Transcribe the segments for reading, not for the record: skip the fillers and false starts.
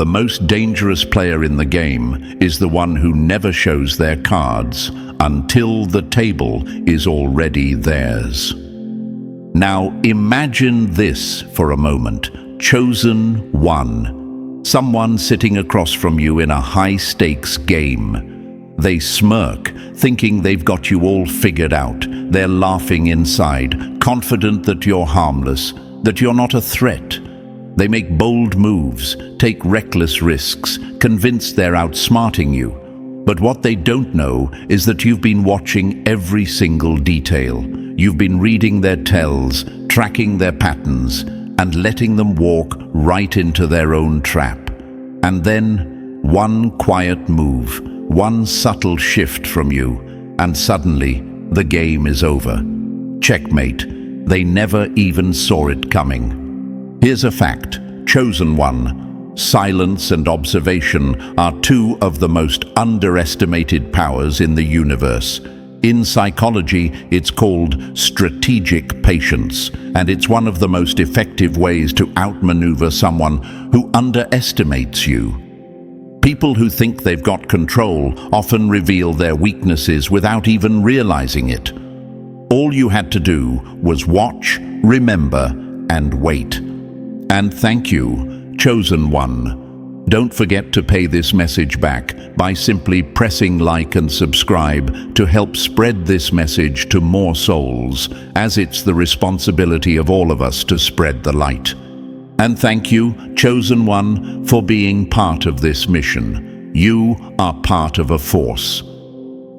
The most dangerous player in the game is the one who never shows their cards until the table is already theirs. Now imagine this for a moment. Chosen one. Someone sitting across from you in a high-stakes game. They smirk, thinking they've got you all figured out. They're laughing inside, confident that you're harmless, that you're not a threat. They make bold moves, take reckless risks, convinced they're outsmarting you. But what they don't know is that you've been watching every single detail. You've been reading their tells, tracking their patterns, and letting them walk right into their own trap. And then, one quiet move, one subtle shift from you, and suddenly, the game is over. Checkmate. They never even saw it coming. Here's a fact. Chosen one. Silence and observation are two of the most underestimated powers in the universe. In psychology, it's called strategic patience, and it's one of the most effective ways to outmaneuver someone who underestimates you. People who think they've got control often reveal their weaknesses without even realizing it. All you had to do was watch, remember, and wait. And thank you, Chosen One. Don't forget to pay this message back by simply pressing like and subscribe to help spread this message to more souls, as it's the responsibility of all of us to spread the light. And thank you, Chosen One, for being part of this mission. You are part of a force.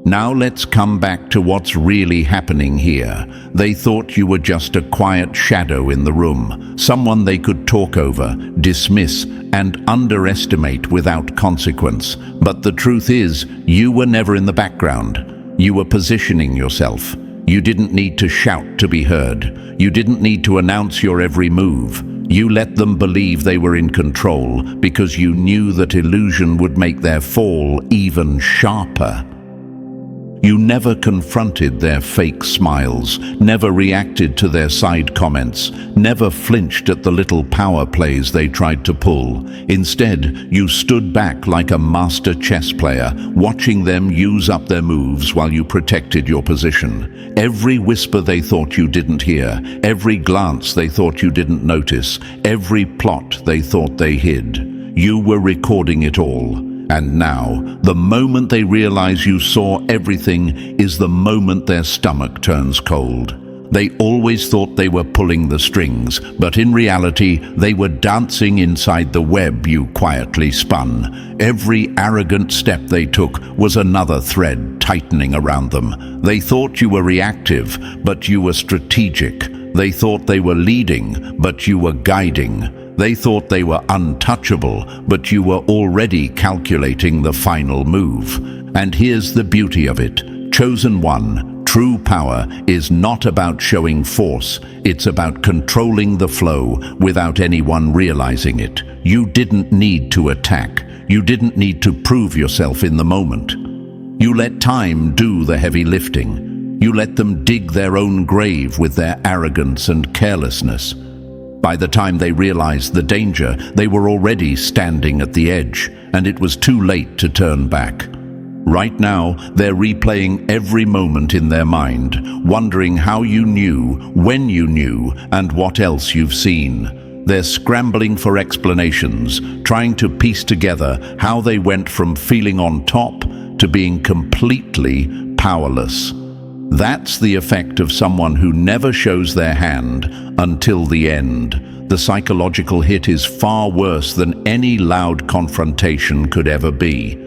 Now let's come back to what's really happening here. They thought you were just a quiet shadow in the room, someone they could talk over, dismiss, and underestimate without consequence. But the truth is, you were never in the background. You were positioning yourself. You didn't need to shout to be heard. You didn't need to announce your every move. You let them believe they were in control because you knew that illusion would make their fall even sharper. You never confronted their fake smiles, never reacted to their side comments, never flinched at the little power plays they tried to pull. Instead, you stood back like a master chess player, watching them use up their moves while you protected your position. Every whisper they thought you didn't hear, every glance they thought you didn't notice, every plot they thought they hid. You were recording it all. And now, the moment they realize you saw everything is the moment their stomach turns cold. They always thought they were pulling the strings, but in reality, they were dancing inside the web you quietly spun. Every arrogant step they took was another thread tightening around them. They thought you were reactive, but you were strategic. They thought they were leading, but you were guiding. They thought they were untouchable, but you were already calculating the final move. And here's the beauty of it. Chosen One, true power is not about showing force. It's about controlling the flow without anyone realizing it. You didn't need to attack. You didn't need to prove yourself in the moment. You let time do the heavy lifting. You let them dig their own grave with their arrogance and carelessness. By the time they realized the danger, they were already standing at the edge, and it was too late to turn back. Right now, they're replaying every moment in their mind, wondering how you knew, when you knew, and what else you've seen. They're scrambling for explanations, trying to piece together how they went from feeling on top to being completely powerless. That's the effect of someone who never shows their hand until the end. The psychological hit is far worse than any loud confrontation could ever be.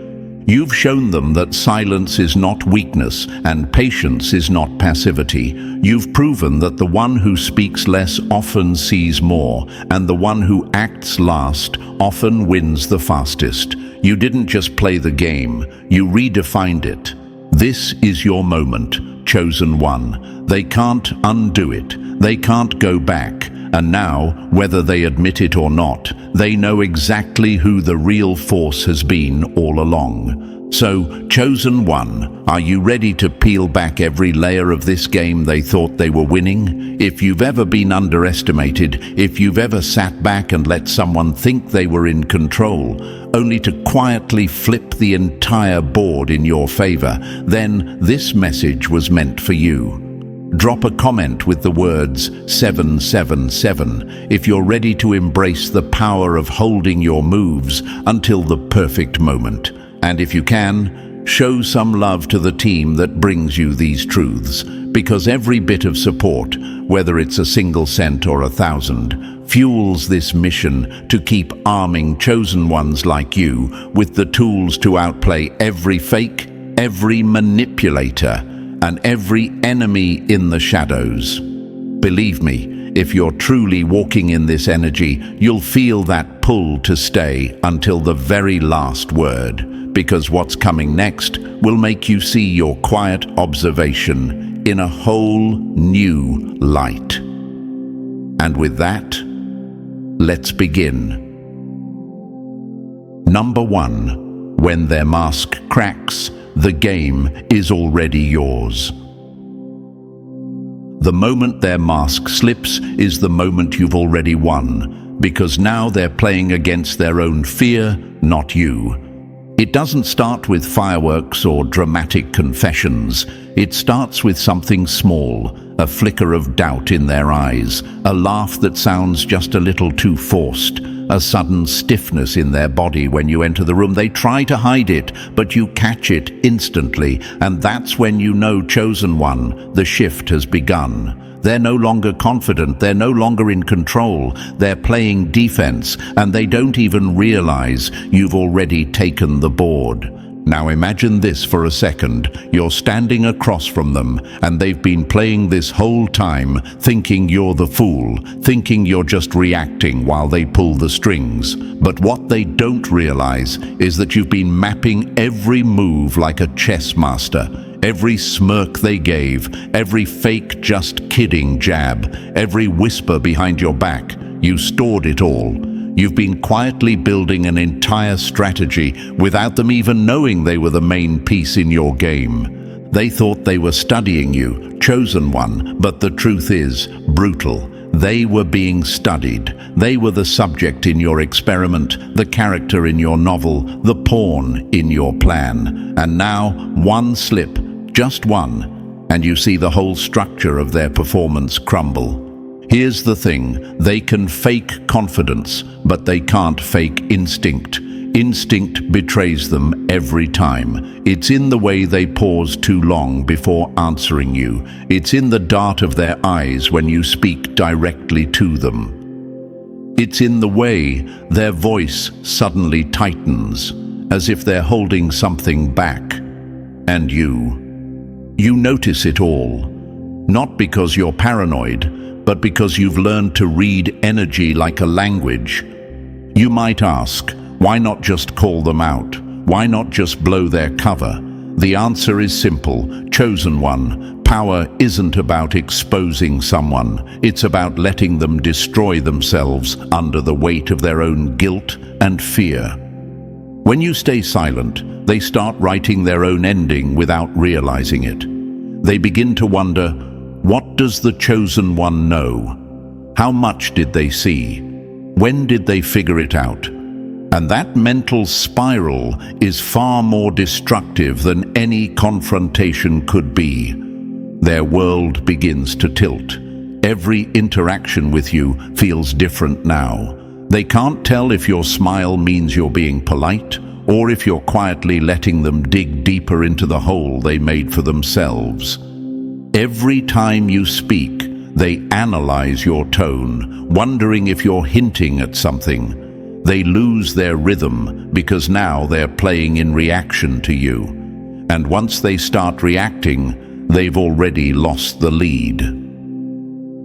You've shown them that silence is not weakness and patience is not passivity. You've proven that the one who speaks less often sees more, and the one who acts last often wins the fastest. You didn't just play the game, you redefined it. This is your moment. Chosen One. They can't undo it. They can't go back. And now, whether they admit it or not, they know exactly who the real force has been all along. So, Chosen One, are you ready to peel back every layer of this game they thought they were winning? If you've ever been underestimated, if you've ever sat back and let someone think they were in control, only to quietly flip the entire board in your favor, then this message was meant for you. Drop a comment with the words 777 if you're ready to embrace the power of holding your moves until the perfect moment. And if you can, show some love to the team that brings you these truths, because every bit of support, whether it's a single cent or 1,000, fuels this mission to keep arming chosen ones like you with the tools to outplay every fake, every manipulator, and every enemy in the shadows. Believe me, if you're truly walking in this energy, you'll feel that pull to stay until the very last word, because what's coming next will make you see your quiet observation in a whole new light. And with that, let's begin. Number 1. When their mask cracks, the game is already yours. The moment their mask slips is the moment you've already won, because now they're playing against their own fear, not you. It doesn't start with fireworks or dramatic confessions. It starts with something small, a flicker of doubt in their eyes, a laugh that sounds just a little too forced, a sudden stiffness in their body when you enter the room. They try to hide it, but you catch it instantly, and that's when you know, Chosen One, the shift has begun. They're no longer confident, they're no longer in control, they're playing defense, and they don't even realize you've already taken the board. Now imagine this for a second. You're standing across from them, and they've been playing this whole time, thinking you're the fool, thinking you're just reacting while they pull the strings. But what they don't realize is that you've been mapping every move like a chess master. Every smirk they gave, every fake just kidding jab, every whisper behind your back, you stored it all. You've been quietly building an entire strategy without them even knowing they were the main piece in your game. They thought they were studying you, Chosen One, but the truth is brutal. They were being studied. They were the subject in your experiment, the character in your novel, the pawn in your plan. And now, one slip, just one, and you see the whole structure of their performance crumble. Here's the thing, they can fake confidence, but they can't fake instinct. Instinct betrays them every time. It's in the way they pause too long before answering you. It's in the dart of their eyes when you speak directly to them. It's in the way their voice suddenly tightens, as if they're holding something back. And you notice it all, not because you're paranoid, but because you've learned to read energy like a language. You might ask, why not just call them out? Why not just blow their cover? The answer is simple, Chosen One. Power isn't about exposing someone. It's about letting them destroy themselves under the weight of their own guilt and fear. When you stay silent, they start writing their own ending without realizing it. They begin to wonder, what does the Chosen One know? How much did they see? When did they figure it out? And that mental spiral is far more destructive than any confrontation could be. Their world begins to tilt. Every interaction with you feels different now. They can't tell if your smile means you're being polite, or if you're quietly letting them dig deeper into the hole they made for themselves. Every time you speak, they analyze your tone, wondering if you're hinting at something. They lose their rhythm because now they're playing in reaction to you. And once they start reacting, they've already lost the lead.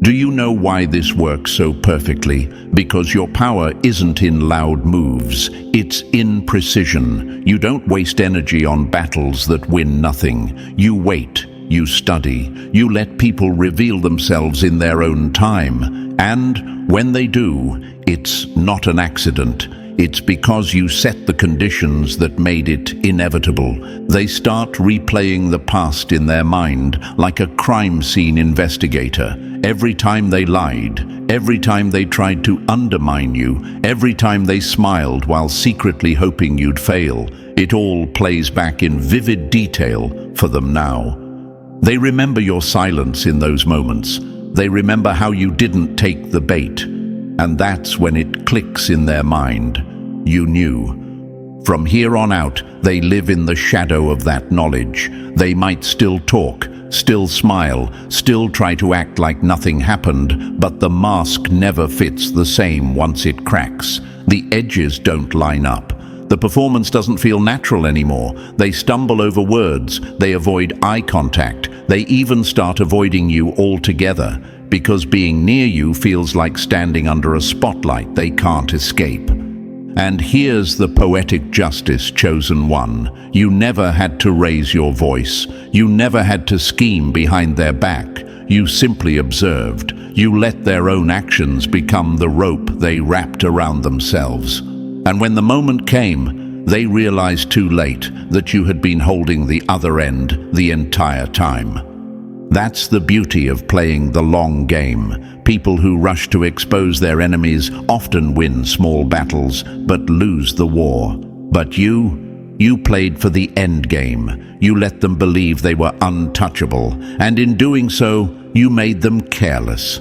Do you know why this works so perfectly? Because your power isn't in loud moves, it's in precision. You don't waste energy on battles that win nothing. You wait, you study, you let people reveal themselves in their own time. And when they do, it's not an accident. it's because you set the conditions that made it inevitable. They start replaying the past in their mind like a crime scene investigator. Every time they lied, every time they tried to undermine you, every time they smiled while secretly hoping you'd fail, it all plays back in vivid detail for them now. They remember your silence in those moments. They remember how you didn't take the bait. And that's when it clicks in their mind. You knew. From here on out, they live in the shadow of that knowledge. They might still talk, still smile, still try to act like nothing happened, but the mask never fits the same once it cracks. The edges don't line up. The performance doesn't feel natural anymore. They stumble over words, they avoid eye contact, they even start avoiding you altogether, because being near you feels like standing under a spotlight they can't escape. And here's the poetic justice, chosen one. You never had to raise your voice. You never had to scheme behind their back. You simply observed. You let their own actions become the rope they wrapped around themselves. And when the moment came, they realized too late that you had been holding the other end the entire time. That's the beauty of playing the long game. People who rush to expose their enemies often win small battles, but lose the war. But you played for the end game. You let them believe they were untouchable, and in doing so, you made them careless.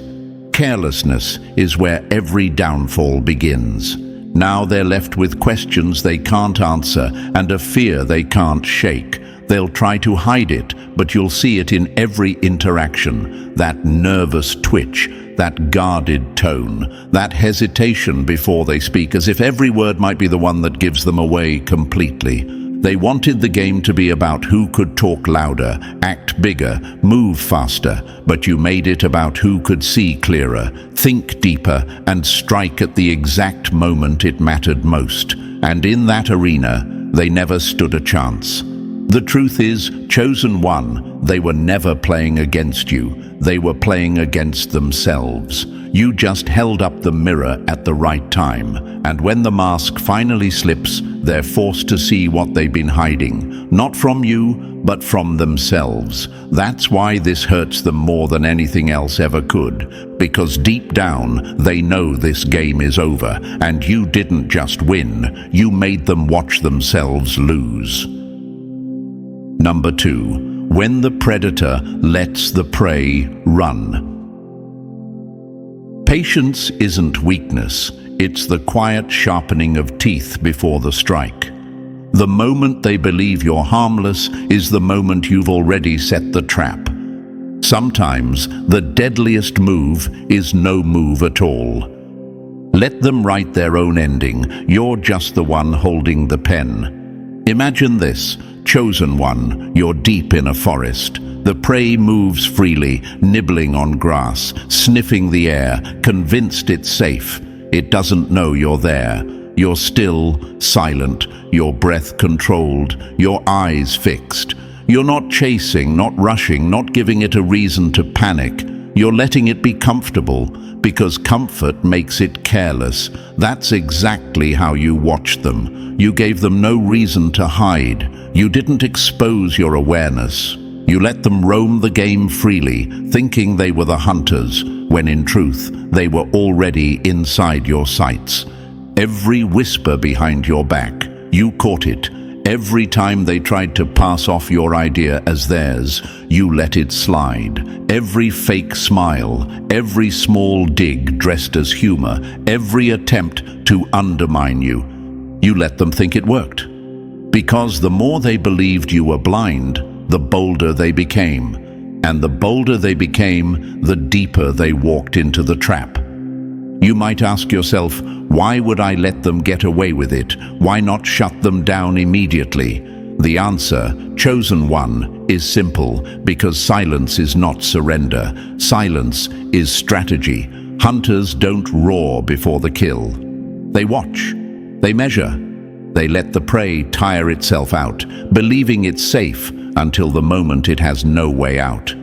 Carelessness is where every downfall begins. Now they're left with questions they can't answer and a fear they can't shake. They'll try to hide it, but you'll see it in every interaction. That nervous twitch, that guarded tone, that hesitation before they speak, as if every word might be the one that gives them away completely. They wanted the game to be about who could talk louder, act bigger, move faster, but you made it about who could see clearer, think deeper, and strike at the exact moment it mattered most. And in that arena, they never stood a chance. The truth is, chosen one, they were never playing against you. They were playing against themselves. You just held up the mirror at the right time, and when the mask finally slips, they're forced to see what they've been hiding, not from you, but from themselves. That's why this hurts them more than anything else ever could, because deep down, they know this game is over, and you didn't just win, you made them watch themselves lose. Number 2, when the predator lets the prey run. Patience isn't weakness, it's the quiet sharpening of teeth before the strike. The moment they believe you're harmless is the moment you've already set the trap. Sometimes the deadliest move is no move at all. Let them write their own ending, you're just the one holding the pen. Imagine this. Chosen one, you're deep in a forest. The prey moves freely, nibbling on grass, sniffing the air, convinced it's safe. It doesn't know you're there. You're still, silent, your breath controlled, your eyes fixed. You're not chasing, not rushing, not giving it a reason to panic. You're letting it be comfortable, because comfort makes it careless. That's exactly how you watched them. You gave them no reason to hide. You didn't expose your awareness. You let them roam the game freely, thinking they were the hunters, when in truth, they were already inside your sights. Every whisper behind your back, you caught it. Every time they tried to pass off your idea as theirs, you let it slide. Every fake smile, every small dig dressed as humor, every attempt to undermine you, you let them think it worked. Because the more they believed you were blind, the bolder they became. And the bolder they became, the deeper they walked into the trap. You might ask yourself, why would I let them get away with it? Why not shut them down immediately? The answer, chosen one, is simple, because silence is not surrender. Silence is strategy. Hunters don't roar before the kill. They watch. They measure. They let the prey tire itself out, believing it's safe until the moment it has no way out.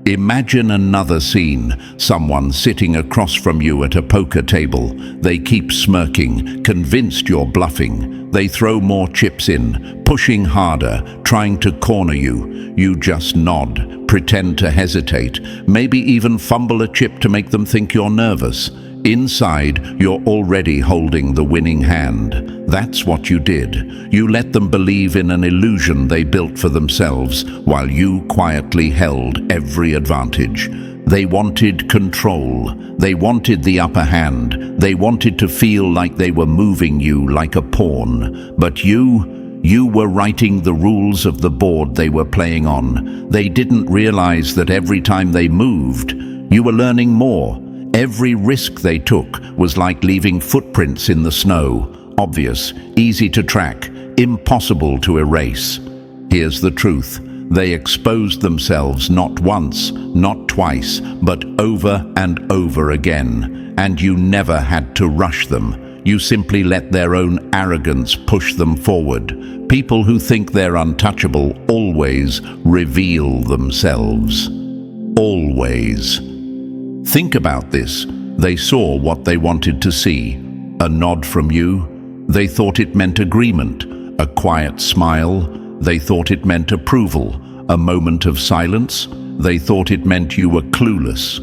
Imagine another scene, someone sitting across from you at a poker table. They keep smirking, convinced you're bluffing. They throw more chips in, pushing harder, trying to corner you. You just nod, pretend to hesitate, maybe even fumble a chip to make them think you're nervous. Inside, you're already holding the winning hand. That's what you did. You let them believe in an illusion they built for themselves, while you quietly held every advantage. They wanted control. They wanted the upper hand. They wanted to feel like they were moving you like a pawn. But you were writing the rules of the board they were playing on. They didn't realize that every time they moved, you were learning more. Every risk they took was like leaving footprints in the snow, obvious, easy to track, impossible to erase. Here's the truth. They exposed themselves not once, not twice, but over and over again. And you never had to rush them. You simply let their own arrogance push them forward. People who think they're untouchable always reveal themselves. Always. Think about this. They saw what they wanted to see. A nod from you. They thought it meant agreement. A quiet smile. They thought it meant approval. A moment of silence. They thought it meant you were clueless.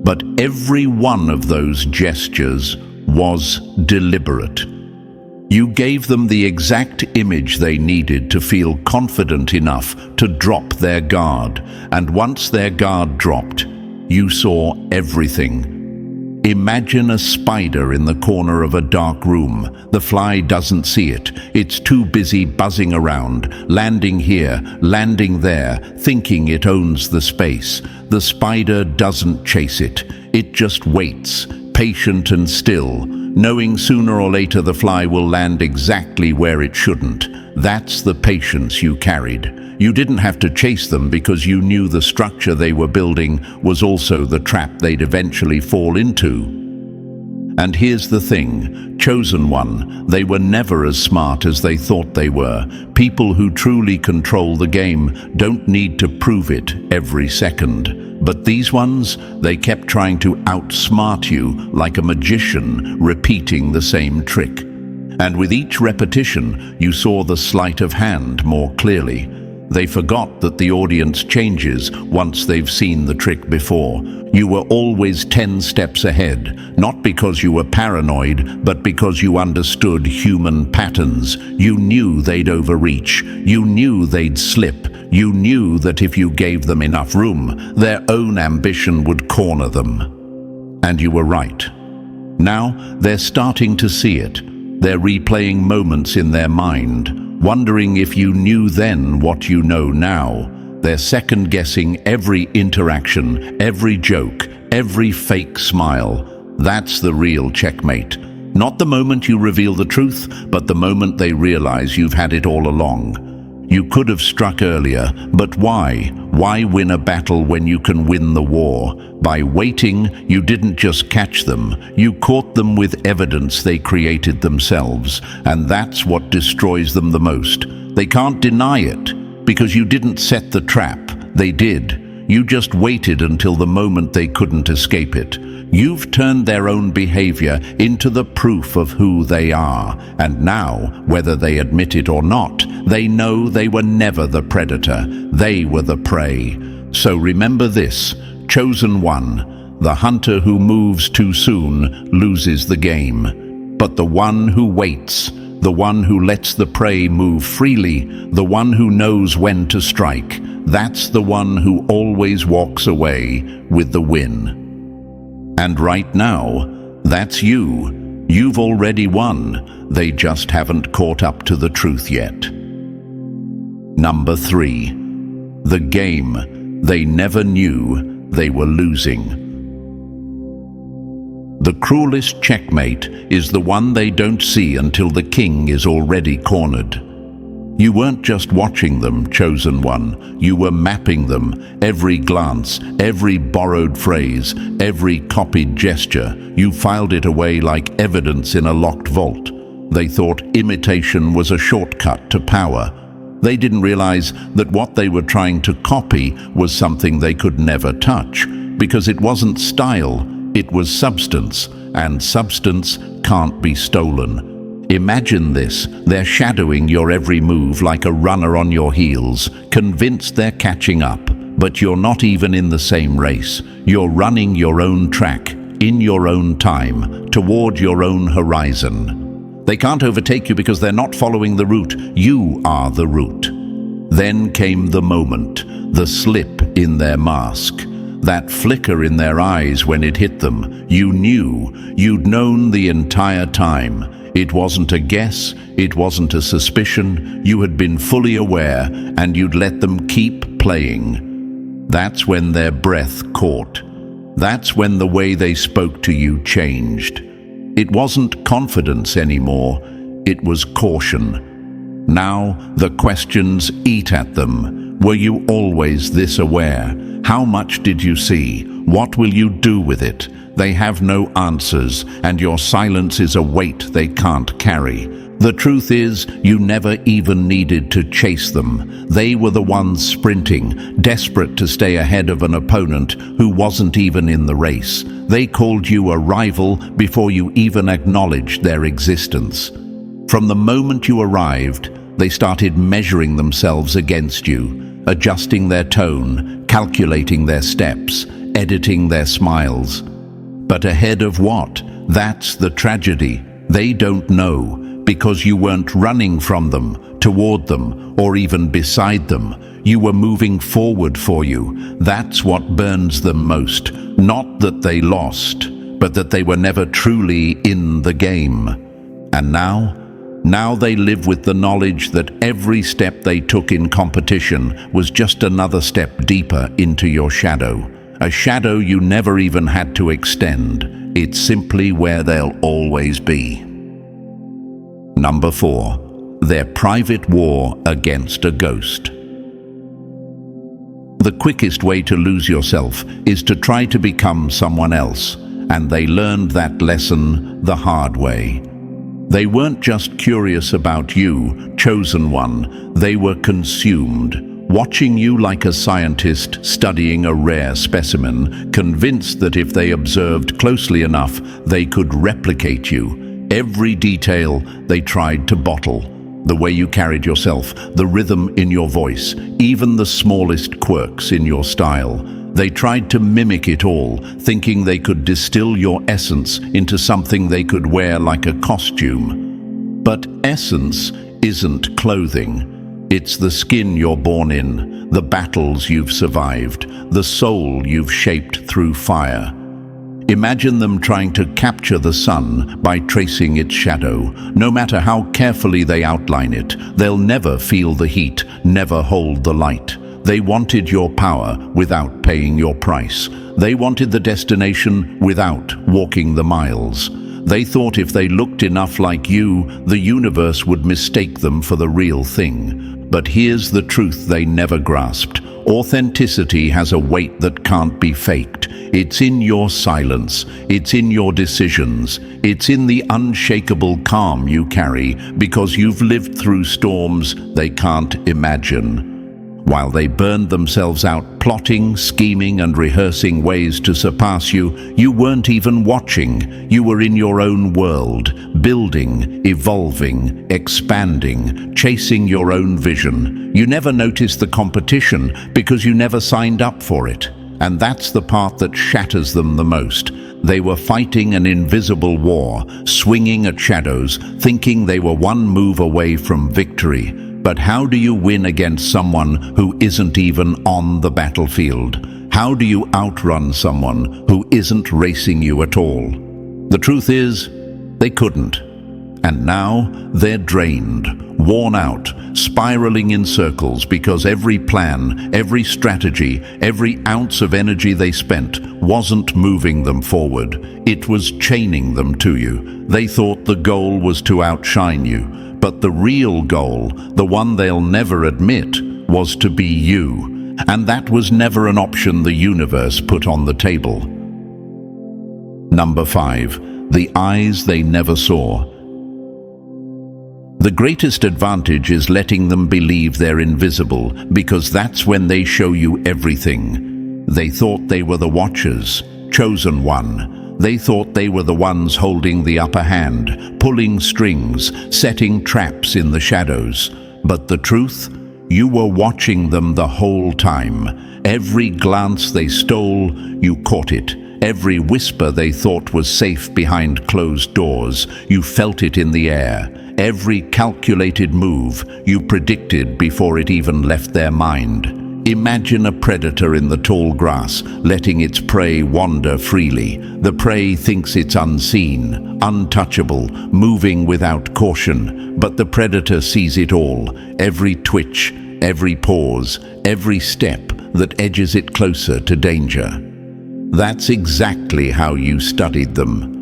But every one of those gestures was deliberate. You gave them the exact image they needed to feel confident enough to drop their guard. And once their guard dropped, you saw everything. Imagine a spider in the corner of a dark room. The fly doesn't see it. It's too busy buzzing around, landing here, landing there, thinking it owns the space. The spider doesn't chase it. It just waits, patient and still, knowing sooner or later the fly will land exactly where it shouldn't. That's the patience you carried. You didn't have to chase them because you knew the structure they were building was also the trap they'd eventually fall into. And here's the thing, chosen one, they were never as smart as they thought they were. People who truly control the game don't need to prove it every second. But these ones, they kept trying to outsmart you like a magician repeating the same trick. And with each repetition, you saw the sleight of hand more clearly. They forgot that the audience changes once they've seen the trick before. You were always 10 steps ahead, not because you were paranoid, but because you understood human patterns. You knew they'd overreach. You knew they'd slip. You knew that if you gave them enough room, their own ambition would corner them. And you were right. Now, they're starting to see it. They're replaying moments in their mind, wondering if you knew then what you know now. They're second-guessing every interaction, every joke, every fake smile. That's the real checkmate. Not the moment you reveal the truth, but the moment they realize you've had it all along. You could have struck earlier, but why? Why win a battle when you can win the war? By waiting, you didn't just catch them, you caught them with evidence they created themselves, and that's what destroys them the most. They can't deny it, because you didn't set the trap. They did. You just waited until the moment they couldn't escape it. You've turned their own behavior into the proof of who they are, and now, whether they admit it or not, they know they were never the predator. They were the prey. So remember this, chosen one, the hunter who moves too soon loses the game. But the one who waits, the one who lets the prey move freely, the one who knows when to strike, that's the one who always walks away with the win. And right now, that's you. You've already won. They just haven't caught up to the truth yet. Number 3. The game they never knew they were losing. The cruelest checkmate is the one they don't see until the king is already cornered. You weren't just watching them, chosen one. You were mapping them. Every glance, every borrowed phrase, every copied gesture. You filed it away like evidence in a locked vault. They thought imitation was a shortcut to power. They didn't realize that what they were trying to copy was something they could never touch, because it wasn't style, it was substance, and substance can't be stolen. Imagine this: they're shadowing your every move like a runner on your heels, convinced they're catching up, but you're not even in the same race. You're running your own track, in your own time, toward your own horizon. They can't overtake you because they're not following the route. You are the route. Then came the moment, the slip in their mask. That flicker in their eyes when it hit them. You knew, you'd known the entire time. It wasn't a guess, it wasn't a suspicion. You had been fully aware, and you'd let them keep playing. That's when their breath caught. That's when the way they spoke to you changed. It wasn't confidence anymore, it was caution. Now the questions eat at them. Were you always this aware? How much did you see? What will you do with it? They have no answers, and your silence is a weight they can't carry. The truth is, you never even needed to chase them. They were the ones sprinting, desperate to stay ahead of an opponent who wasn't even in the race. They called you a rival before you even acknowledged their existence. From the moment you arrived, they started measuring themselves against you, adjusting their tone, calculating their steps, editing their smiles. But ahead of what? That's the tragedy. They don't know, because you weren't running from them, toward them, or even beside them. You were moving forward for you. That's what burns them most. Not that they lost, but that they were never truly in the game. And now they live with the knowledge that every step they took in competition was just another step deeper into your shadow. A shadow you never even had to extend. It's simply where they'll always be. Number 4. Their private war against a ghost. The quickest way to lose yourself is to try to become someone else, and they learned that lesson the hard way. They weren't just curious about you, chosen one, they were consumed, watching you like a scientist studying a rare specimen, convinced that if they observed closely enough, they could replicate you. Every detail they tried to bottle. The way you carried yourself, the rhythm in your voice, even the smallest quirks in your style. They tried to mimic it all, thinking they could distill your essence into something they could wear like a costume. But essence isn't clothing. It's the skin you're born in, the battles you've survived, the soul you've shaped through fire. Imagine them trying to capture the sun by tracing its shadow. No matter how carefully they outline it, they'll never feel the heat, never hold the light. They wanted your power without paying your price. They wanted the destination without walking the miles. They thought if they looked enough like you, the universe would mistake them for the real thing. But here's the truth they never grasped. Authenticity has a weight that can't be faked. It's in your silence. It's in your decisions. It's in the unshakable calm you carry because you've lived through storms they can't imagine. While they burned themselves out plotting, scheming, and rehearsing ways to surpass you, you weren't even watching. You were in your own world, building, evolving, expanding, chasing your own vision. You never noticed the competition because you never signed up for it. And that's the part that shatters them the most. They were fighting an invisible war, swinging at shadows, thinking they were one move away from victory. But how do you win against someone who isn't even on the battlefield? How do you outrun someone who isn't racing you at all? The truth is, they couldn't. And now they're drained, worn out, spiraling in circles because every plan, every strategy, every ounce of energy they spent wasn't moving them forward. It was chaining them to you. They thought the goal was to outshine you. But the real goal, the one they'll never admit, was to be you. And that was never an option the universe put on the table. Number 5. The eyes they never saw. The greatest advantage is letting them believe they're invisible, because that's when they show you everything. They thought they were the Watchers, chosen one. They thought they were the ones holding the upper hand, pulling strings, setting traps in the shadows. But the truth? You were watching them the whole time. Every glance they stole, you caught it. Every whisper they thought was safe behind closed doors, you felt it in the air. Every calculated move you predicted before it even left their mind. Imagine a predator in the tall grass, letting its prey wander freely. The prey thinks it's unseen, untouchable, moving without caution. But the predator sees it all, every twitch, every pause, every step that edges it closer to danger. That's exactly how you studied them.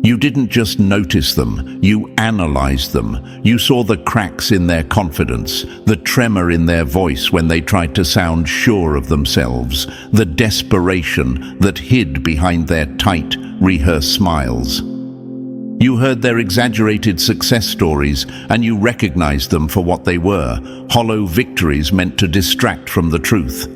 You didn't just notice them, you analyzed them. You saw the cracks in their confidence, the tremor in their voice when they tried to sound sure of themselves, the desperation that hid behind their tight, rehearsed smiles. You heard their exaggerated success stories, and you recognized them for what they were, hollow victories meant to distract from the truth.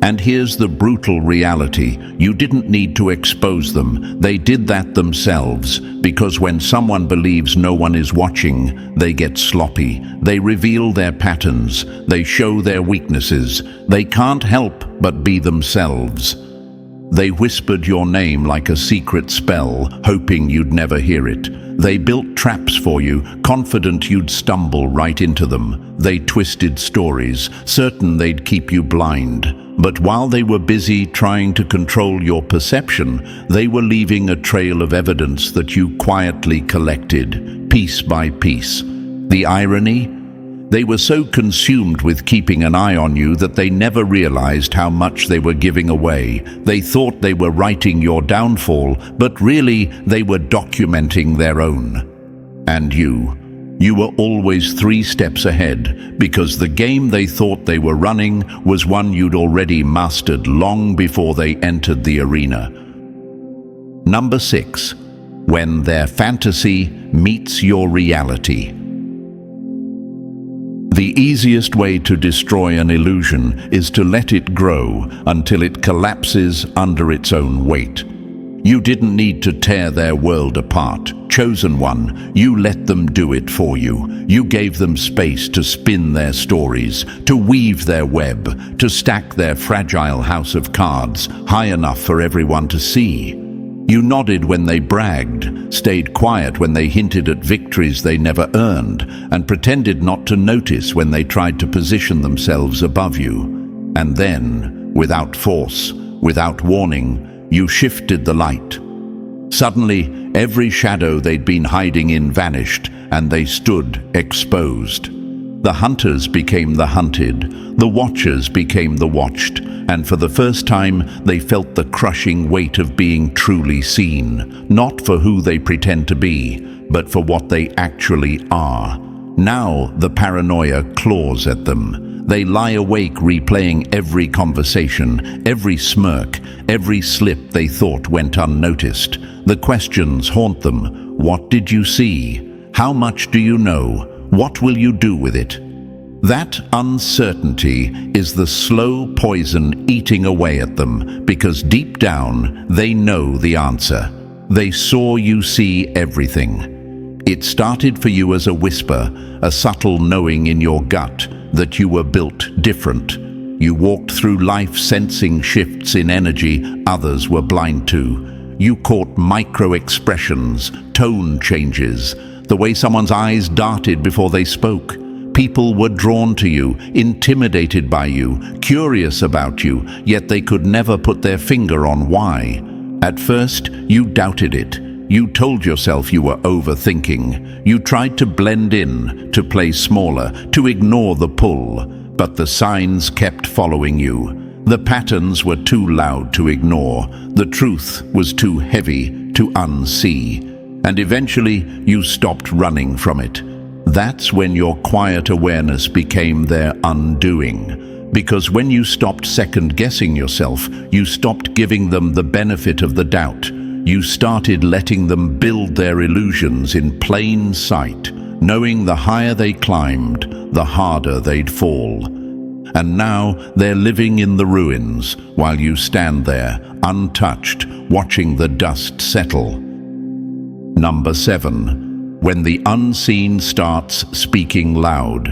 And here's the brutal reality. You didn't need to expose them. They did that themselves, because when someone believes no one is watching, they get sloppy. They reveal their patterns. They show their weaknesses. They can't help but be themselves. They whispered your name like a secret spell, hoping you'd never hear it. They built traps for you, confident you'd stumble right into them. They twisted stories, certain they'd keep you blind. But while they were busy trying to control your perception, they were leaving a trail of evidence that you quietly collected, piece by piece. The irony? They were so consumed with keeping an eye on you that they never realized how much they were giving away. They thought they were writing your downfall, but really they were documenting their own. And you were always 3 steps ahead, because the game they thought they were running was one you'd already mastered long before they entered the arena. Number 6. When their fantasy meets your reality. The easiest way to destroy an illusion is to let it grow until it collapses under its own weight. You didn't need to tear their world apart. Chosen one, you let them do it for you. You gave them space to spin their stories, to weave their web, to stack their fragile house of cards high enough for everyone to see. You nodded when they bragged, stayed quiet when they hinted at victories they never earned, and pretended not to notice when they tried to position themselves above you. And then, without force, without warning, you shifted the light. Suddenly, every shadow they'd been hiding in vanished, and they stood exposed. The hunters became the hunted, the watchers became the watched, and for the first time they felt the crushing weight of being truly seen, not for who they pretend to be, but for what they actually are. Now the paranoia claws at them. They lie awake replaying every conversation, every smirk, every slip they thought went unnoticed. The questions haunt them. What did you see? How much do you know? What will you do with it? That uncertainty is the slow poison eating away at them, because deep down they know the answer. They saw you see everything. It started for you as a whisper, a subtle knowing in your gut that you were built different. You walked through life sensing shifts in energy others were blind to. You caught micro-expressions, tone changes, the way someone's eyes darted before they spoke. People were drawn to you, intimidated by you, curious about you, yet they could never put their finger on why. At first, you doubted it. You told yourself you were overthinking. You tried to blend in, to play smaller, to ignore the pull. But the signs kept following you. The patterns were too loud to ignore. The truth was too heavy to unsee. And eventually, you stopped running from it. That's when your quiet awareness became their undoing. Because when you stopped second-guessing yourself, you stopped giving them the benefit of the doubt. You started letting them build their illusions in plain sight, knowing the higher they climbed, the harder they'd fall. And now they're living in the ruins while you stand there, untouched, watching the dust settle. Number 7. When the unseen starts speaking loud.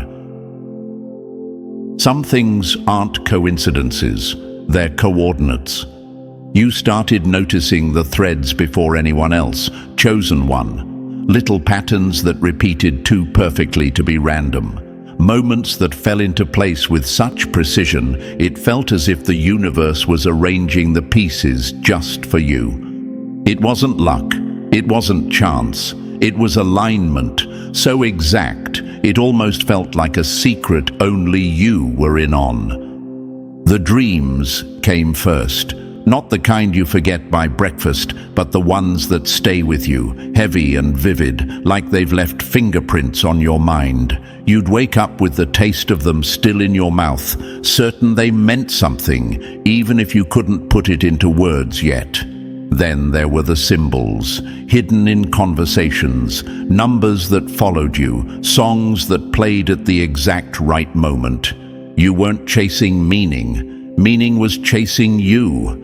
Some things aren't coincidences, they're coordinates. You started noticing the threads before anyone else, chosen one. Little patterns that repeated too perfectly to be random. Moments that fell into place with such precision, it felt as if the universe was arranging the pieces just for you. It wasn't luck, it wasn't chance, it was alignment, so exact, it almost felt like a secret only you were in on. The dreams came first. Not the kind you forget by breakfast, but the ones that stay with you, heavy and vivid, like they've left fingerprints on your mind. You'd wake up with the taste of them still in your mouth, certain they meant something, even if you couldn't put it into words yet. Then there were the symbols, hidden in conversations, numbers that followed you, songs that played at the exact right moment. You weren't chasing meaning, meaning was chasing you.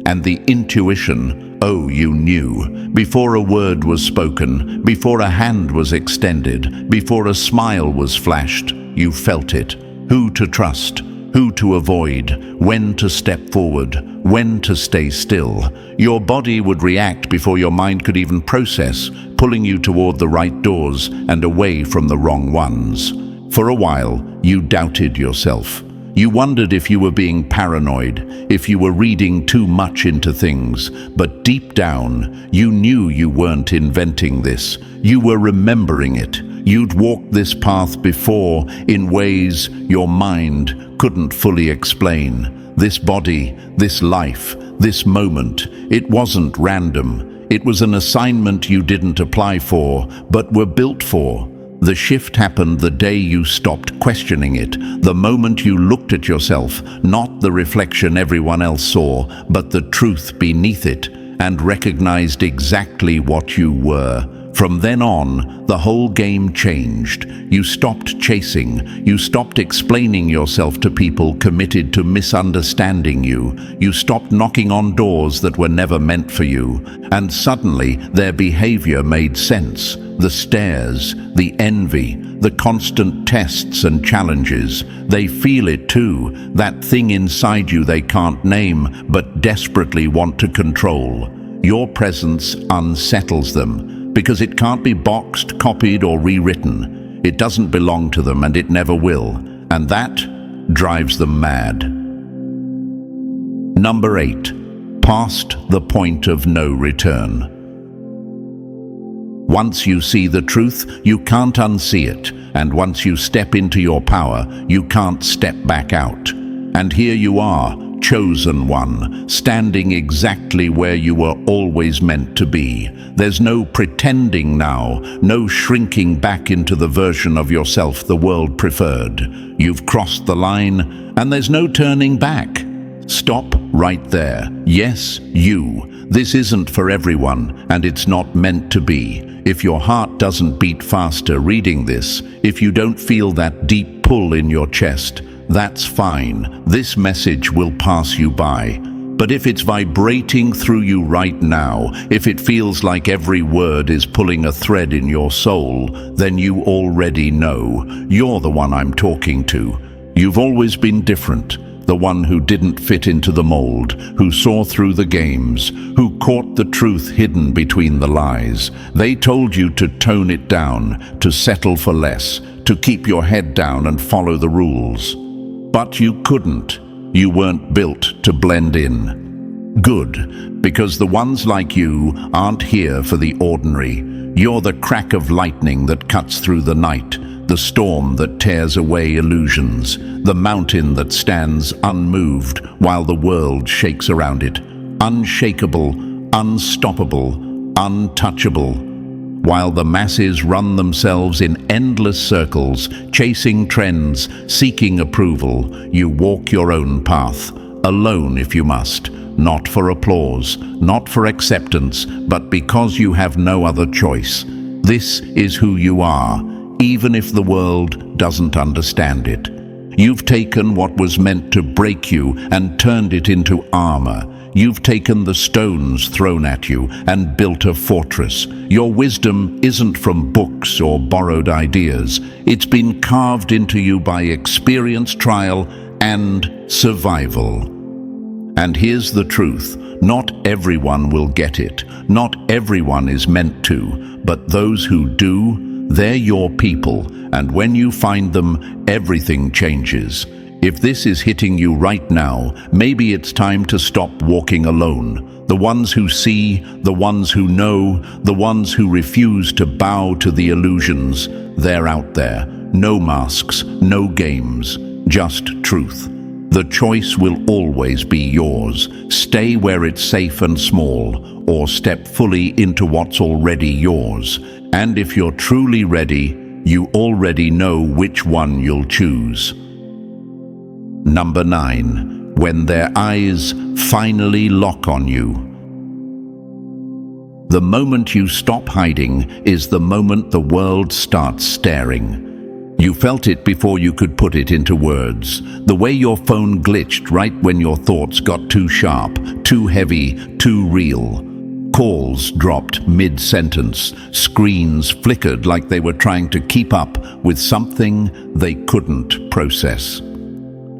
And the intuition, oh, you knew, before a word was spoken, before a hand was extended, before a smile was flashed, you felt it. Who to trust, who to avoid, when to step forward, when to stay still. Your body would react before your mind could even process, pulling you toward the right doors and away from the wrong ones. For a while, you doubted yourself. You wondered if you were being paranoid, if you were reading too much into things, but deep down, you knew you weren't inventing this. You were remembering it. You'd walked this path before in ways your mind couldn't fully explain. This body, this life, this moment, it wasn't random. It was an assignment you didn't apply for, but were built for. The shift happened the day you stopped questioning it, the moment you looked at yourself, not the reflection everyone else saw, but the truth beneath it, and recognized exactly what you were. From then on, the whole game changed. You stopped chasing. You stopped explaining yourself to people committed to misunderstanding you. You stopped knocking on doors that were never meant for you. And suddenly, their behavior made sense. The stares, the envy, the constant tests and challenges. They feel it too, that thing inside you they can't name, but desperately want to control. Your presence unsettles them. Because it can't be boxed, copied, or rewritten. It doesn't belong to them, and it never will. And that drives them mad. Number 8. Past the point of no return. Once you see the truth, you can't unsee it. And once you step into your power, you can't step back out. And here you are, chosen one, standing exactly where you were always meant to be. There's no pretending now, no shrinking back into the version of yourself the world preferred. You've crossed the line, and there's no turning back. Stop right there. Yes, you. This isn't for everyone, and it's not meant to be. If your heart doesn't beat faster reading this, if you don't feel that deep pull in your chest, that's fine. This message will pass you by. But if it's vibrating through you right now, if it feels like every word is pulling a thread in your soul, then you already know. You're the one I'm talking to. You've always been different. The one who didn't fit into the mold, who saw through the games, who caught the truth hidden between the lies. They told you to tone it down, to settle for less, to keep your head down and follow the rules. But you couldn't. You weren't built to blend in. Good, because the ones like you aren't here for the ordinary. You're the crack of lightning that cuts through the night, the storm that tears away illusions, the mountain that stands unmoved while the world shakes around it. Unshakable, unstoppable, untouchable. While the masses run themselves in endless circles, chasing trends, seeking approval, you walk your own path, alone if you must, not for applause, not for acceptance, but because you have no other choice. This is who you are. even if the world doesn't understand it. You've taken what was meant to break you and turned it into armor. You've taken the stones thrown at you and built a fortress. Your wisdom isn't from books or borrowed ideas. It's been carved into you by experience, trial, and survival. And here's the truth. Not everyone will get it. Not everyone is meant to. But those who do, they're your people. And when you find them, everything changes. If this is hitting you right now, maybe it's time to stop walking alone. The ones who see, the ones who know, the ones who refuse to bow to the illusions, they're out there. No masks, no games, just truth. The choice will always be yours. Stay where it's safe and small, or step fully into what's already yours. And if you're truly ready, you already know which one you'll choose. Number 9. When their eyes finally lock on you. The moment you stop hiding is the moment the world starts staring. You felt it before you could put it into words. The way your phone glitched right when your thoughts got too sharp, too heavy, too real. Calls dropped mid-sentence. Screens flickered like they were trying to keep up with something they couldn't process.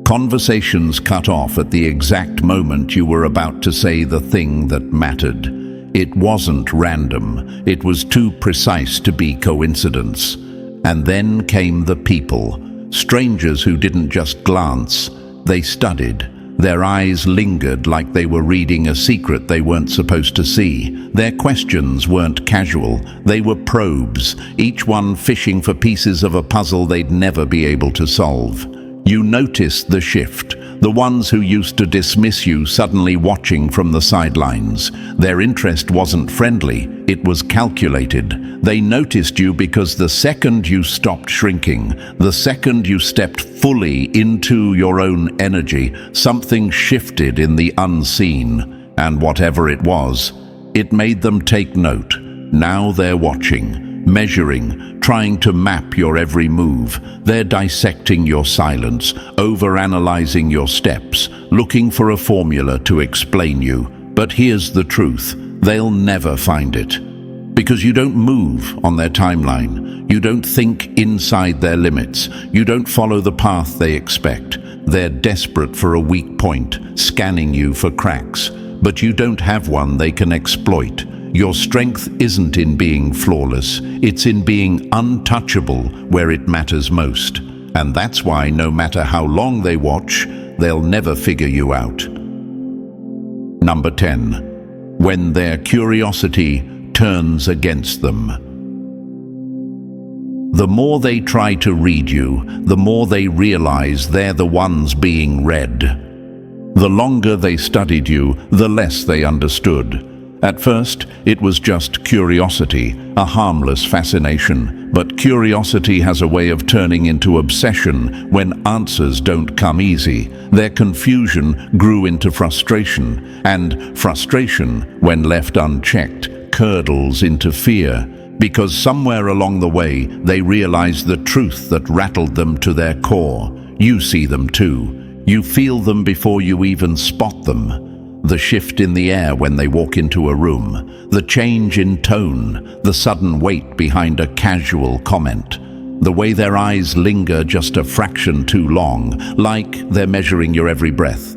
Conversations cut off at the exact moment you were about to say the thing that mattered. It wasn't random. It was too precise to be coincidence. And then came the people. Strangers who didn't just glance. They studied. Their eyes lingered like they were reading a secret they weren't supposed to see. Their questions weren't casual. They were probes, each one fishing for pieces of a puzzle they'd never be able to solve. You noticed the shift. The ones who used to dismiss you suddenly watching from the sidelines. Their interest wasn't friendly, it was calculated. They noticed you because the second you stopped shrinking, the second you stepped fully into your own energy, something shifted in the unseen. And whatever it was, it made them take note. Now they're watching, measuring, trying to map your every move. They're dissecting your silence, overanalyzing your steps, looking for a formula to explain you. But here's the truth, they'll never find it. Because you don't move on their timeline. You don't think inside their limits. You don't follow the path they expect. They're desperate for a weak point, scanning you for cracks. But you don't have one they can exploit. Your strength isn't in being flawless, it's in being untouchable where it matters most. And that's why no matter how long they watch, they'll never figure you out. Number 10. When their curiosity turns against them. The more they try to read you, the more they realize they're the ones being read. The longer they studied you, the less they understood. At first, it was just curiosity, a harmless fascination. But curiosity has a way of turning into obsession when answers don't come easy. Their confusion grew into frustration, and frustration, when left unchecked, curdles into fear. Because somewhere along the way, they realized the truth that rattled them to their core. You see them too. You feel them before you even spot them. The shift in the air when they walk into a room, the change in tone, the sudden weight behind a casual comment, the way their eyes linger just a fraction too long, like they're measuring your every breath.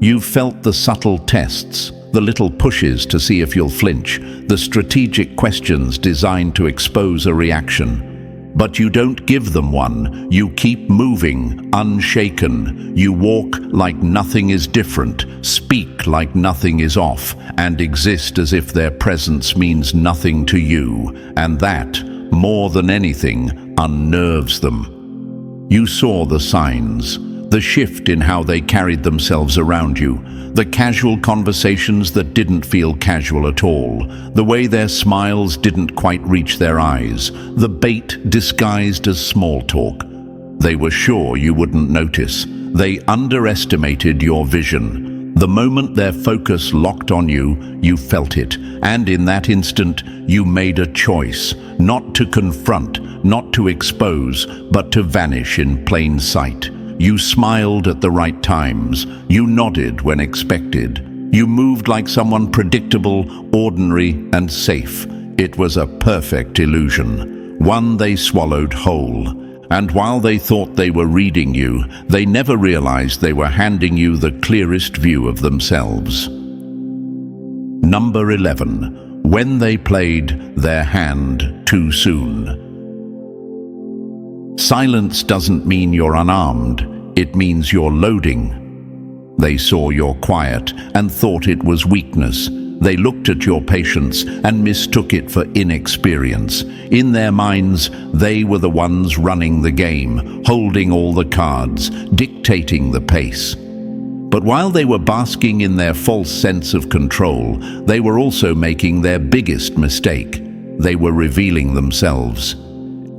You've felt the subtle tests, the little pushes to see if you'll flinch, the strategic questions designed to expose a reaction. But you don't give them one. You keep moving, unshaken. You walk like nothing is different, speak like nothing is off, and exist as if their presence means nothing to you. And that, more than anything, unnerves them. You saw the signs, the shift in how they carried themselves around you, the casual conversations that didn't feel casual at all, the way their smiles didn't quite reach their eyes, the bait disguised as small talk. They were sure you wouldn't notice. They underestimated your vision. The moment their focus locked on you, you felt it, and in that instant, you made a choice, not to confront, not to expose, but to vanish in plain sight. You smiled at the right times. You nodded when expected. You moved like someone predictable, ordinary, and safe. It was a perfect illusion, one they swallowed whole. And while they thought they were reading you, they never realized they were handing you the clearest view of themselves. Number 11. When they played their hand too soon. Silence doesn't mean you're unarmed, it means you're loading. They saw your quiet and thought it was weakness. They looked at your patience and mistook it for inexperience. In their minds, they were the ones running the game, holding all the cards, dictating the pace. But while they were basking in their false sense of control, they were also making their biggest mistake. They were revealing themselves.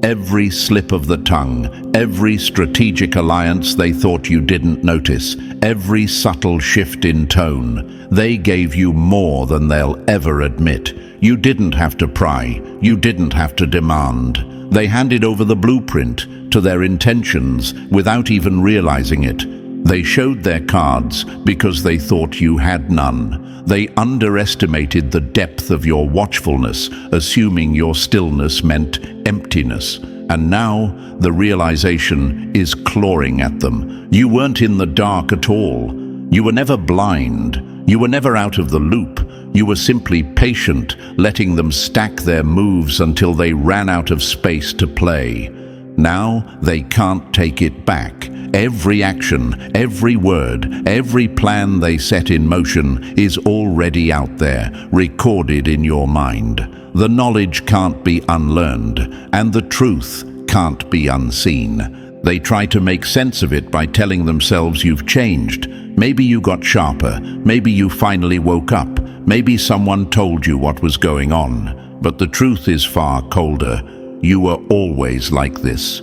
Every slip of the tongue, every strategic alliance they thought you didn't notice, every subtle shift in tone, they gave you more than they'll ever admit. You didn't have to pry, you didn't have to demand. They handed over the blueprint to their intentions without even realizing it. They showed their cards because they thought you had none. They underestimated the depth of your watchfulness, assuming your stillness meant emptiness. And now the realization is clawing at them. You weren't in the dark at all. You were never blind. You were never out of the loop. You were simply patient, letting them stack their moves until they ran out of space to play. Now they can't take it back. Every action, every word, every plan they set in motion is already out there, recorded in your mind. The knowledge can't be unlearned, and the truth can't be unseen. They try to make sense of it by telling themselves you've changed. Maybe you got sharper, maybe you finally woke up, maybe someone told you what was going on. But the truth is far colder. You were always like this.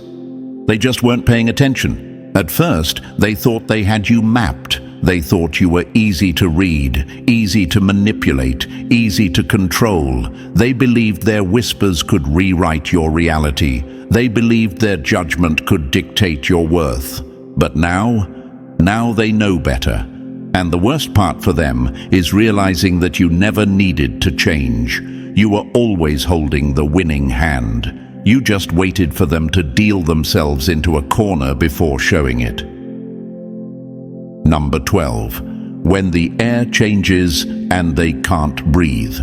They just weren't paying attention. At first, they thought they had you mapped. They thought you were easy to read, easy to manipulate, easy to control. They believed their whispers could rewrite your reality. They believed their judgment could dictate your worth. But now they know better. And the worst part for them is realizing that you never needed to change. You were always holding the winning hand. You just waited for them to deal themselves into a corner before showing it. Number 12. When the air changes and they can't breathe.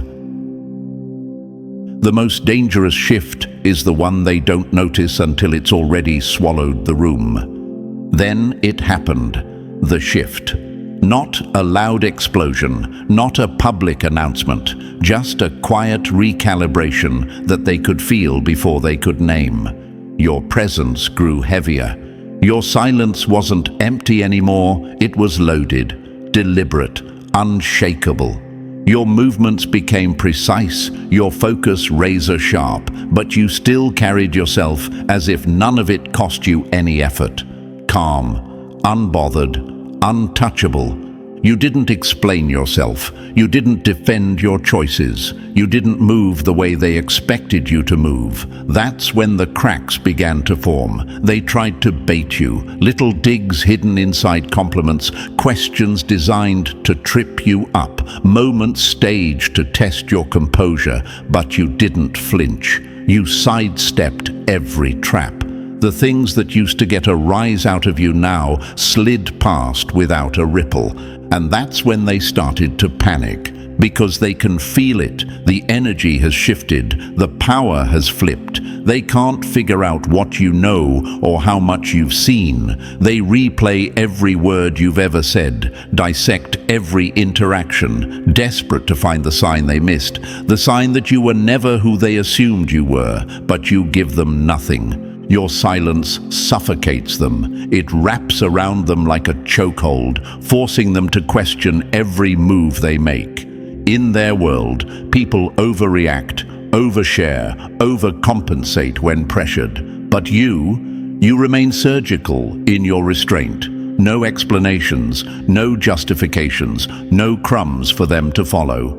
The most dangerous shift is the one they don't notice until it's already swallowed the room. Then it happened, the shift. Not a loud explosion, not a public announcement, just a quiet recalibration that they could feel before they could name. Your presence grew heavier. Your silence wasn't empty anymore, it was loaded, deliberate, unshakable. Your movements became precise, your focus razor sharp, but you still carried yourself as if none of it cost you any effort. Calm, unbothered, untouchable. You didn't explain yourself. You didn't defend your choices. You didn't move the way they expected you to move. That's when the cracks began to form. They tried to bait you. Little digs hidden inside compliments, questions designed to trip you up, moments staged to test your composure, but you didn't flinch. You sidestepped every trap. The things that used to get a rise out of you now slid past without a ripple. And that's when they started to panic, because they can feel it. The energy has shifted, the power has flipped. They can't figure out what you know or how much you've seen. They replay every word you've ever said, dissect every interaction, desperate to find the sign they missed, the sign that you were never who they assumed you were, but you give them nothing. Your silence suffocates them. It wraps around them like a chokehold, forcing them to question every move they make. In their world, people overreact, overshare, overcompensate when pressured. But you remain surgical in your restraint. No explanations, no justifications, no crumbs for them to follow.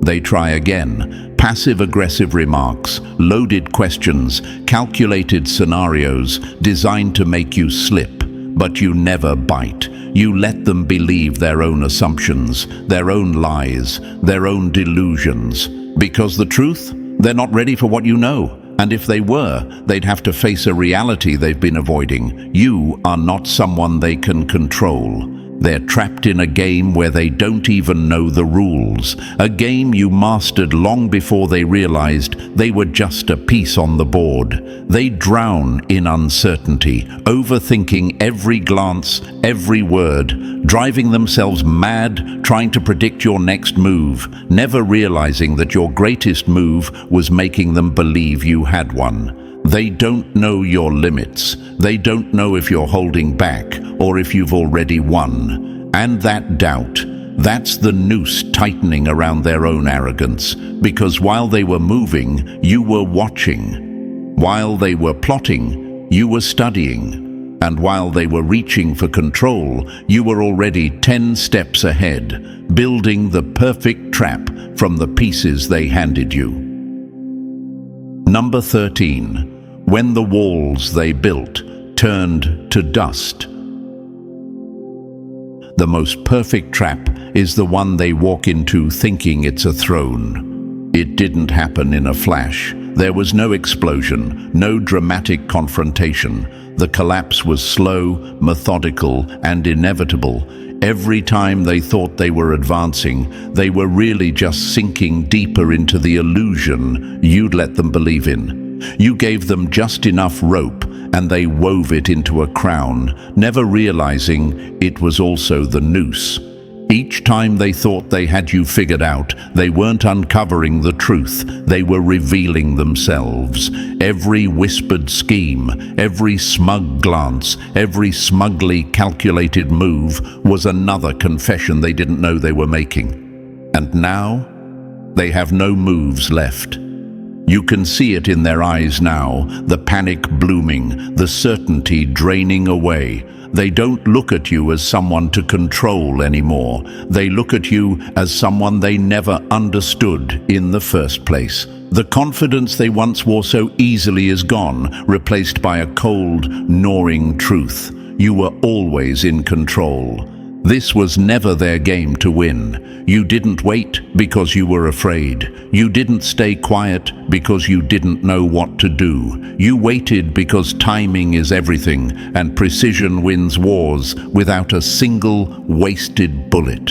They try again, Passive-aggressive remarks, loaded questions, calculated scenarios designed to make you slip, but you never bite. You let them believe their own assumptions, their own lies, their own delusions. Because the truth? They're not ready for what you know. And if they were, they'd have to face a reality they've been avoiding. You are not someone they can control. They're trapped in a game where they don't even know the rules. A game you mastered long before they realized they were just a piece on the board. They drown in uncertainty, overthinking every glance, every word, driving themselves mad, trying to predict your next move, never realizing that your greatest move was making them believe you had one. They don't know your limits. They don't know if you're holding back or if you've already won. And that doubt, that's the noose tightening around their own arrogance. Because while they were moving, you were watching. While they were plotting, you were studying. And while they were reaching for control, you were already 10 steps ahead, building the perfect trap from the pieces they handed you. Number 13. When the walls they built turned to dust. The most perfect trap is the one they walk into thinking it's a throne. It didn't happen in a flash. There was no explosion, no dramatic confrontation. The collapse was slow, methodical, and inevitable. Every time they thought they were advancing, they were really just sinking deeper into the illusion you'd let them believe in. You gave them just enough rope, and they wove it into a crown, never realizing it was also the noose. Each time they thought they had you figured out, they weren't uncovering the truth, they were revealing themselves. Every whispered scheme, every smug glance, every smugly calculated move was another confession they didn't know they were making. And now, they have no moves left. You can see it in their eyes now, the panic blooming, the certainty draining away. They don't look at you as someone to control anymore. They look at you as someone they never understood in the first place. The confidence they once wore so easily is gone, replaced by a cold, gnawing truth. You were always in control. This was never their game to win. You didn't wait because you were afraid. You didn't stay quiet because you didn't know what to do. You waited because timing is everything, and precision wins wars without a single wasted bullet.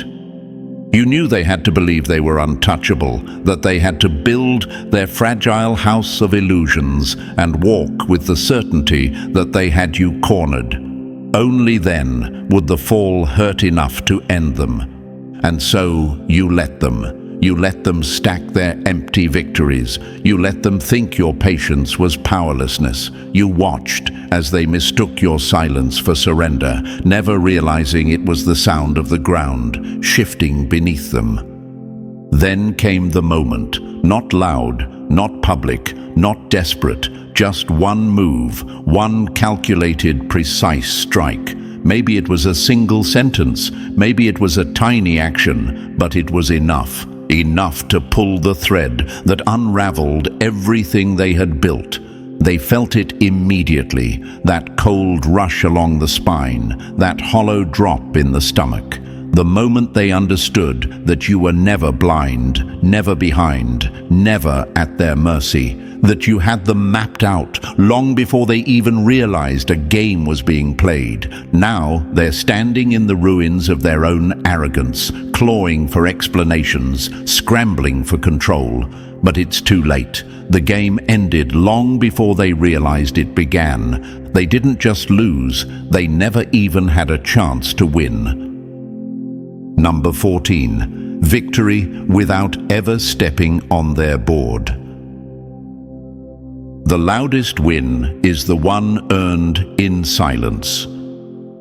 You knew they had to believe they were untouchable, that they had to build their fragile house of illusions and walk with the certainty that they had you cornered. Only then would the fall hurt enough to end them. And so you let them. You let them stack their empty victories. You let them think your patience was powerlessness. You watched as they mistook your silence for surrender, never realizing it was the sound of the ground shifting beneath them. Then came the moment, not loud, not public, not desperate, just one move, one calculated, precise strike. Maybe it was a single sentence, maybe it was a tiny action, but it was enough. Enough to pull the thread that unraveled everything they had built. They felt it immediately, that cold rush along the spine, that hollow drop in the stomach. The moment they understood that you were never blind, never behind, never at their mercy, that you had them mapped out long before they even realized a game was being played. Now they're standing in the ruins of their own arrogance, clawing for explanations, scrambling for control. But it's too late. The game ended long before they realized it began. They didn't just lose, they never even had a chance to win. Number 14. Victory without ever stepping on their board. The loudest win is the one earned in silence.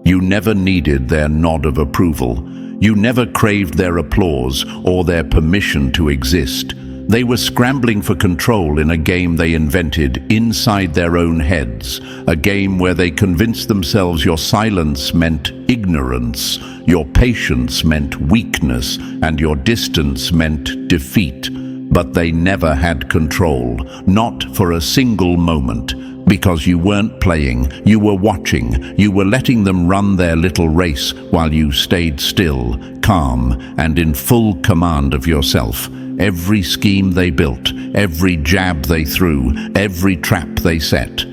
You never needed their nod of approval. You never craved their applause or their permission to exist. They were scrambling for control in a game they invented inside their own heads, a game where they convinced themselves your silence meant ignorance, your patience meant weakness, and your distance meant defeat. But they never had control, not for a single moment, because you weren't playing, you were watching, you were letting them run their little race while you stayed still, calm, and in full command of yourself. Every scheme they built, every jab they threw, every trap they set,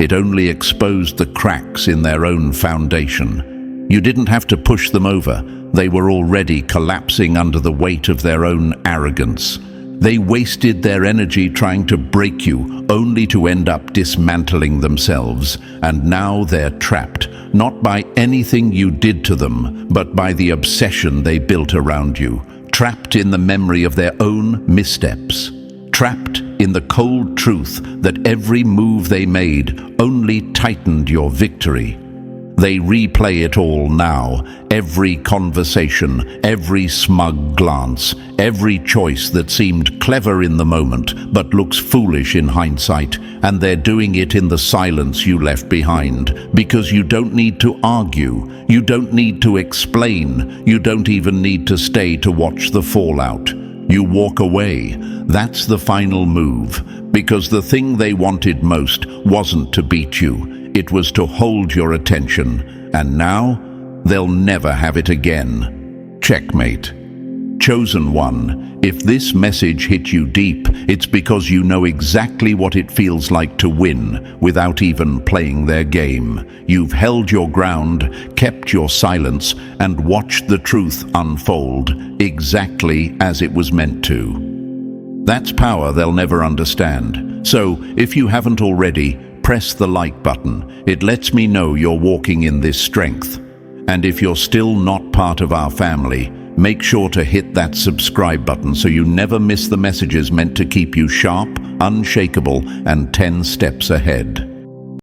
it only exposed the cracks in their own foundation. You didn't have to push them over. They were already collapsing under the weight of their own arrogance. They wasted their energy trying to break you, only to end up dismantling themselves. And now they're trapped, not by anything you did to them, but by the obsession they built around you. Trapped in the memory of their own missteps. Trapped in the cold truth that every move they made only tightened your victory. They replay it all now, every conversation, every smug glance, every choice that seemed clever in the moment but looks foolish in hindsight, and they're doing it in the silence you left behind, because you don't need to argue, you don't need to explain, you don't even need to stay to watch the fallout. You walk away. That's the final move, because the thing they wanted most wasn't to beat you. It was to hold your attention, and now they'll never have it again. Checkmate. Chosen one, if this message hit you deep, it's because you know exactly what it feels like to win without even playing their game. You've held your ground, kept your silence, and watched the truth unfold exactly as it was meant to. That's power they'll never understand. So, if you haven't already, press the like button. It lets me know you're walking in this strength. And if you're still not part of our family, make sure to hit that subscribe button so you never miss the messages meant to keep you sharp, unshakable, and 10 steps ahead.